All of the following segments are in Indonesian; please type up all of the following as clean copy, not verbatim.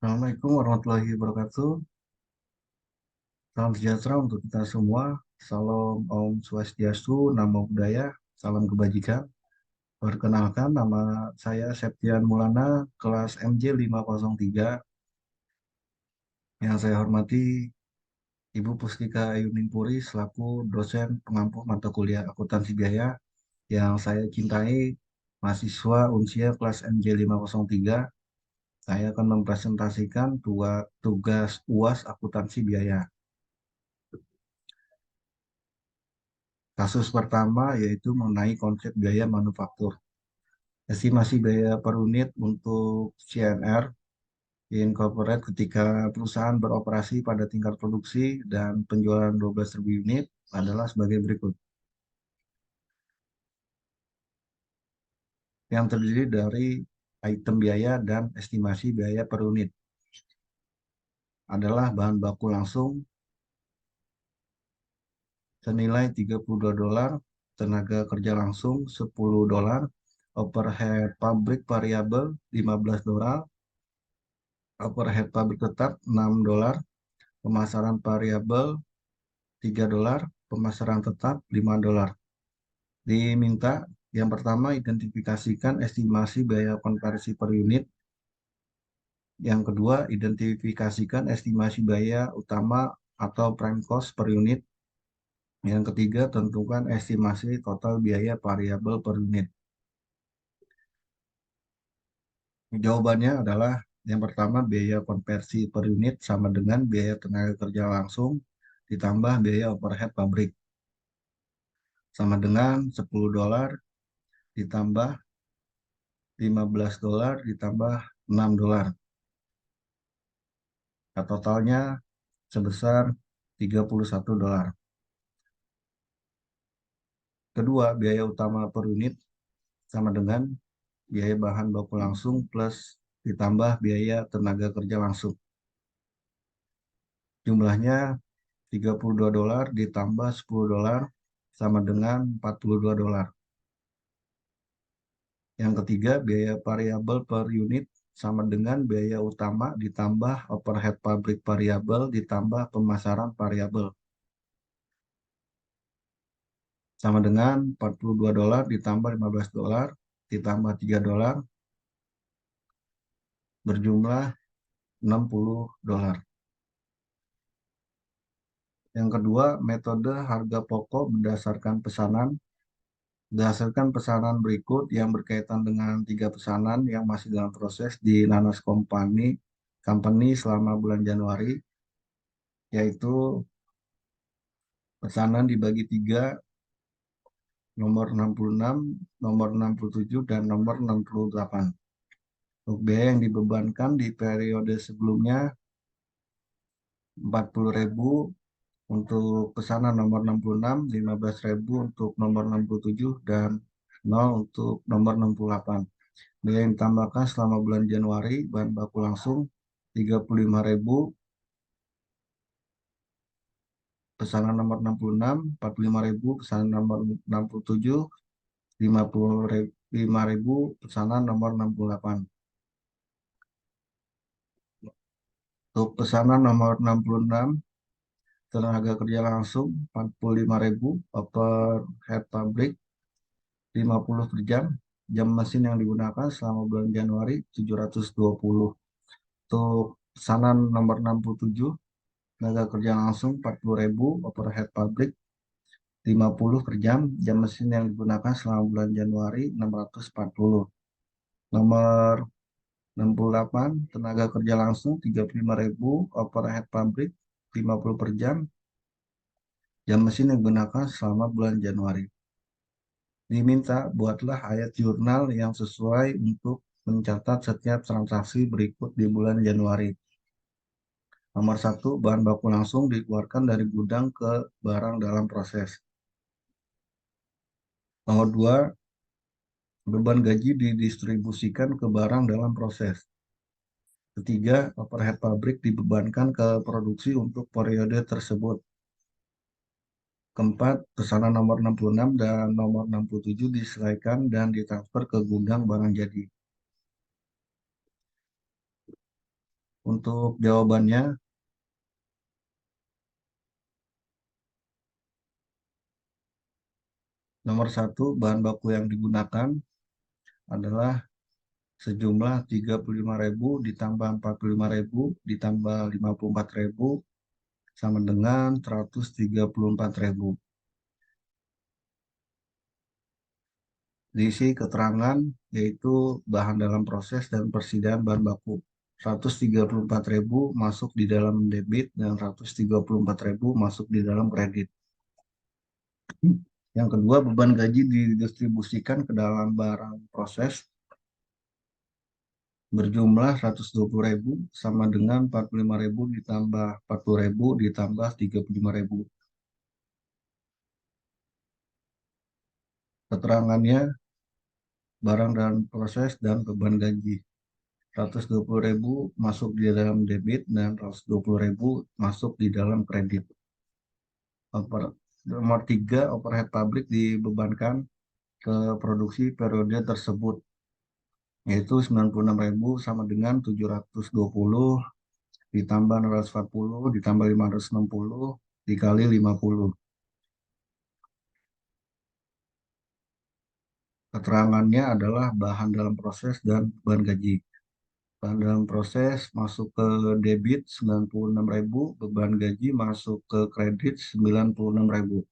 Assalamualaikum warahmatullahi wabarakatuh. Salam sejahtera untuk kita semua. Salam Om Swastiastu, Namo Buddhaya, salam kebajikan. Perkenalkan, nama saya Septian Maulana, kelas MJ 503. Yang saya hormati Ibu Pustika Yuningpuri selaku dosen pengampu mata kuliah akuntansi biaya. Yang saya cintai, mahasiswa Unsia kelas MJ 503. Saya akan mempresentasikan tugas UAS akuntansi biaya. Kasus pertama yaitu mengenai konsep biaya manufaktur. Estimasi biaya per unit untuk CNR Incorporate ketika perusahaan beroperasi pada tingkat produksi dan penjualan 12.000 unit adalah sebagai berikut. Yang terdiri dari item biaya dan estimasi biaya per unit adalah bahan baku langsung senilai $32, tenaga kerja langsung $10, overhead pabrik variabel $15, overhead pabrik tetap $6, pemasaran variabel $3, pemasaran tetap $5. Diminta yang pertama identifikasikan estimasi biaya konversi per unit. Yang kedua, identifikasikan estimasi biaya utama atau prime cost per unit. Yang ketiga, tentukan estimasi total biaya variabel per unit. Jawabannya adalah yang pertama biaya konversi per unit sama dengan biaya tenaga kerja langsung ditambah biaya overhead pabrik sama dengan $10 ditambah $15 ditambah $6. Nah, totalnya sebesar $31. Kedua, biaya utama per unit sama dengan biaya bahan baku langsung plus ditambah biaya tenaga kerja langsung. Jumlahnya $32 ditambah $10 sama dengan $42. Yang ketiga, biaya variabel per unit sama dengan biaya utama ditambah overhead pabrik variabel ditambah pemasaran variabel. Sama dengan $42 ditambah $15 ditambah $3 berjumlah $60. Yang kedua, metode harga pokok berdasarkan pesanan berikut yang berkaitan dengan 3 pesanan yang masih dalam proses di Nanas Company selama bulan Januari, yaitu pesanan dibagi 3, nomor 66, nomor 67, dan nomor 68. Untuk biaya yang dibebankan di periode sebelumnya 40.000 untuk pesanan nomor 66, 15.000 untuk nomor 67, dan 0 untuk nomor 68. Biaya yang ditambahkan selama bulan Januari, bahan baku langsung 35.000, pesanan nomor 66, 45.000, pesanan nomor 67, 55.000, pesanan nomor 68. Untuk pesanan nomor 66, tenaga kerja langsung 45.000, overhead pabrik 50 per jam, jam mesin yang digunakan selama bulan Januari 720. Untuk pesanan nomor 67, tenaga kerja langsung 40.000, overhead pabrik 50 per jam mesin yang digunakan selama bulan Januari 640. Nomor 68, tenaga kerja langsung 35.000, overhead pabrik 50 per jam mesin yang digunakan selama bulan Januari. Diminta buatlah ayat jurnal yang sesuai untuk mencatat setiap transaksi berikut di bulan Januari. Nomor 1, bahan baku langsung dikeluarkan dari gudang ke barang dalam proses. Nomor 2, beban gaji didistribusikan ke barang dalam proses. Ketiga, overhead pabrik dibebankan ke produksi untuk periode tersebut. Keempat, pesanan nomor 66 dan nomor 67 diselesaikan dan ditransfer ke gudang barang jadi. Untuk jawabannya, nomor satu, bahan baku yang digunakan adalah sejumlah 35.000 ditambah 45.000 ditambah 54.000 sama dengan 134.000. Diisi keterangan yaitu bahan dalam proses dan persediaan bahan baku. 134.000 masuk di dalam debit dan 134.000 masuk di dalam kredit. Yang kedua, beban gaji didistribusikan ke dalam barang proses berjumlah 120.000 sama dengan 45.000 ditambah 40.000 ditambah 35.000. Keterangannya, barang dalam proses dan beban gaji. 120.000 masuk di dalam debit dan 120.000 masuk di dalam kredit. Nomor 3, overhead pabrik dibebankan ke produksi periode tersebut, yaitu 96.000 sama dengan 720 ditambah 640 ditambah 560 dikali 50. Keterangannya adalah bahan dalam proses dan beban gaji. Bahan dalam proses masuk ke debit 96.000, beban gaji masuk ke kredit 96.000.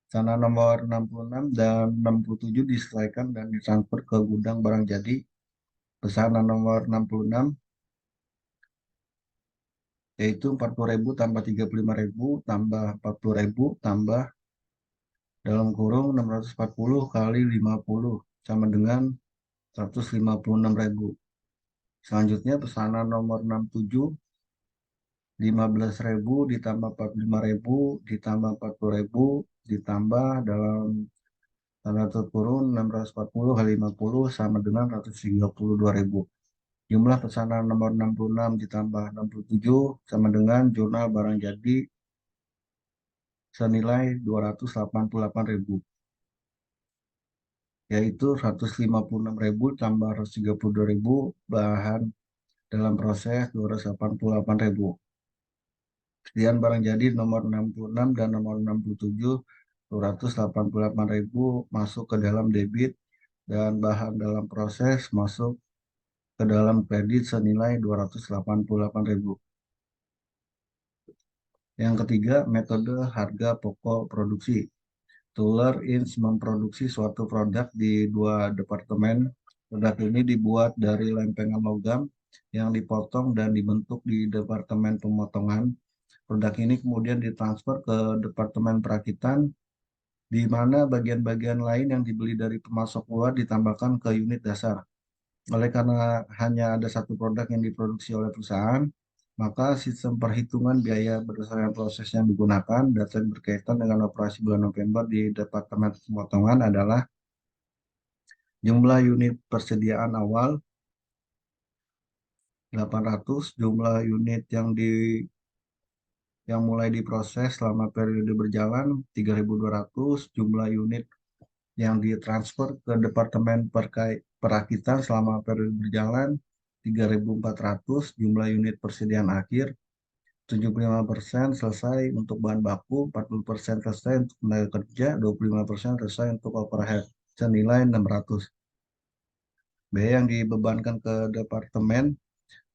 Sana nomor 66 dan 67 diselesaikan dan ditransfer ke gudang barang jadi. Pesanan nomor 66 yaitu 40.000 tambah 35.000 tambah 40.000 tambah dalam kurung 640 kali 50 sama dengan 156.000. Selanjutnya pesanan nomor 67, 15.000 ditambah 45.000 ditambah 40.000 ditambah dalam tanda kurung 640 kali 50 sama dengan 132.000. Jumlah pesanan nomor 66 ditambah 67 sama dengan jurnal barang jadi senilai 288.000, yaitu 156.000 tambah 132.000 bahan dalam proses 288.000. Kemudian barang jadi nomor 66 dan nomor 67, 288.000 masuk ke dalam debit dan bahan dalam proses masuk ke dalam kredit senilai 288.000. Yang ketiga, metode harga pokok produksi. Tuller Inc. memproduksi suatu produk di dua departemen. Produk ini dibuat dari lempengan logam yang dipotong dan dibentuk di departemen pemotongan. Produk ini kemudian ditransfer ke departemen perakitan, di mana bagian-bagian lain yang dibeli dari pemasok luar ditambahkan ke unit dasar. Oleh karena hanya ada satu produk yang diproduksi oleh perusahaan, maka sistem perhitungan biaya berdasarkan proses yang digunakan, data yang berkaitan dengan operasi bulan November di Departemen Pemotongan adalah jumlah unit persediaan awal 800, jumlah unit yang mulai diproses selama periode berjalan 3.200, jumlah unit yang ditransfer ke Departemen Perakitan selama periode berjalan 3.400, jumlah unit persediaan akhir 75% selesai untuk bahan baku, 40% selesai untuk tenaga kerja, 25% selesai untuk overhead, senilai 600. Biaya yang dibebankan ke departemen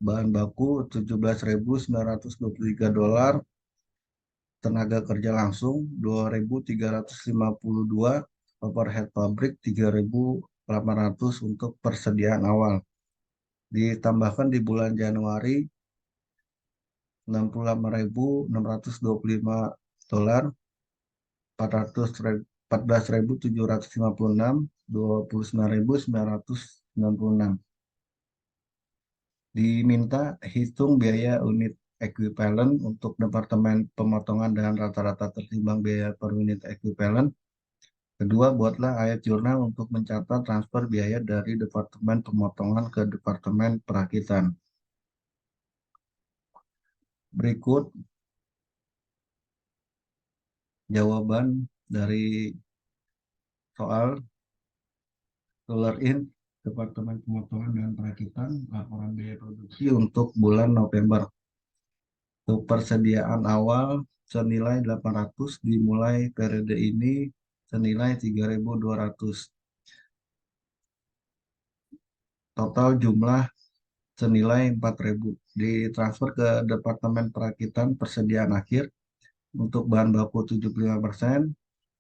bahan baku $17.923, tenaga kerja langsung 2.352, overhead pabrik 3.800 untuk persediaan awal. Ditambahkan di bulan Januari $68.625, 14.756, 29.996. Diminta hitung biaya unit ekuivalen untuk departemen pemotongan dan rata-rata tertimbang biaya per unit ekuivalen. Kedua, buatlah ayat jurnal untuk mencatat transfer biaya dari departemen pemotongan ke departemen perakitan. Berikut jawaban dari soal Tuller Inc. Departemen Pemotongan dan Perakitan laporan biaya produksi untuk bulan November. Untuk persediaan awal senilai 800 dimulai periode ini senilai 3.200. Total jumlah senilai 4.000 ditransfer ke Departemen Perakitan persediaan akhir untuk bahan baku 75%,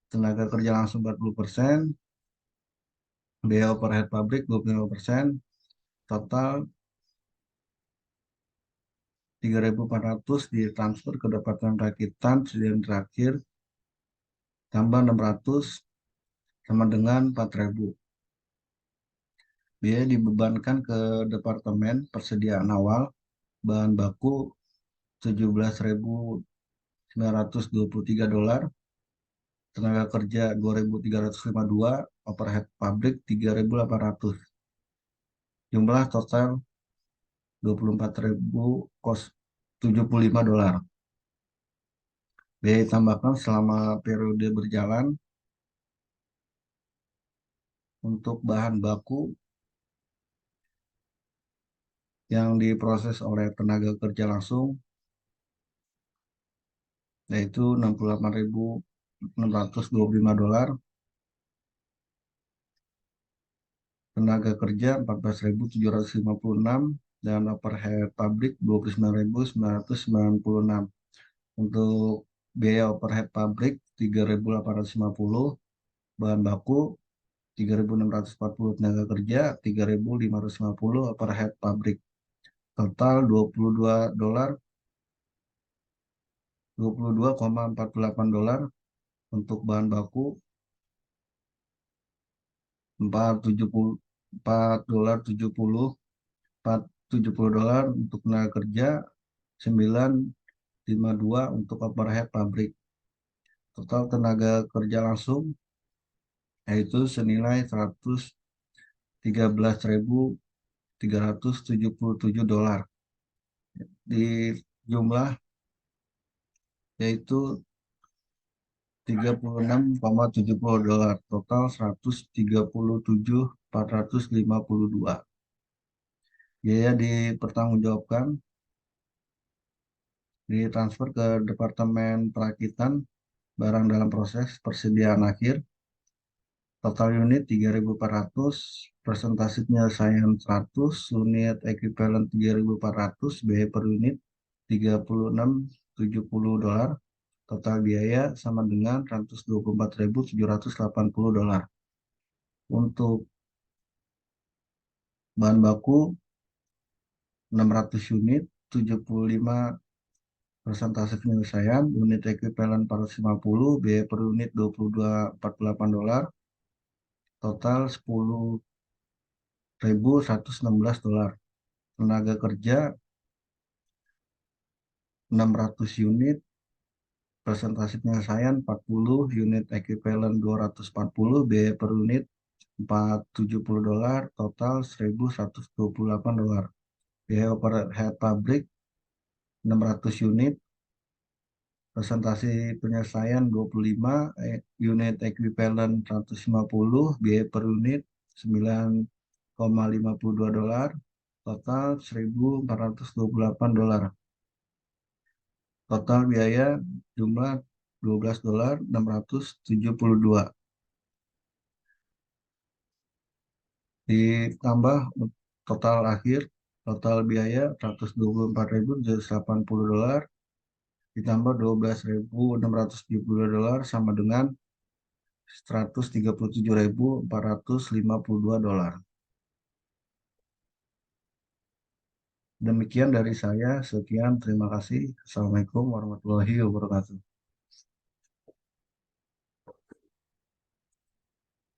tenaga kerja langsung 40%, biaya overhead pabrik 25%, total 3.400 ditransfer ke Departemen Perakitan persediaan terakhir tambah 600 sama dengan 4.000. Biaya dibebankan ke Departemen persediaan awal bahan baku $17.923, tenaga kerja 2.352, overhead pabrik 3.800. Jumlah total 24.075 dolar. Biaya ditambahkan selama periode berjalan untuk bahan baku yang diproses oleh tenaga kerja langsung yaitu $68.625, tenaga kerja 14.756, dan overhead pabrik 29.996. Untuk biaya overhead pabrik 3.850, bahan baku 3.640, tenaga kerja 3.550, overhead pabrik. Total $22, $22,48 untuk bahan baku, 4.70 $4.70 untuk tenaga kerja, 9.52 untuk overhead pabrik. Total tenaga kerja langsung yaitu senilai $113.377. Di jumlah yaitu $36,70, total $137.452. Biaya dipertanggungjawabkan ditransfer ke Departemen Perakitan barang dalam proses persediaan akhir. Total unit 3.400, presentasi penyelesaian 100, unit equivalent 3.400, biaya per unit $36.70. Total biaya sama dengan $124.780. Untuk bahan baku 600 unit, 75 presentasi penyelesaian, unit equivalent 450, biaya per unit $22.48, total $10.116. Tenaga kerja 600 unit, presentasi penyelesaian 40, unit equivalent 240, biaya per unit $470, total $1.128. Biaya overhead pabrik 600 unit, presentasi penyelesaian 25, unit equivalent 150, biaya per unit $9,52, total $1.428. Total biaya jumlah $12.672. Ditambah total akhir, total biaya $124.780, ditambah $12.672 sama dengan $137.452. Demikian dari saya, sekian, terima kasih. Assalamualaikum warahmatullahi wabarakatuh.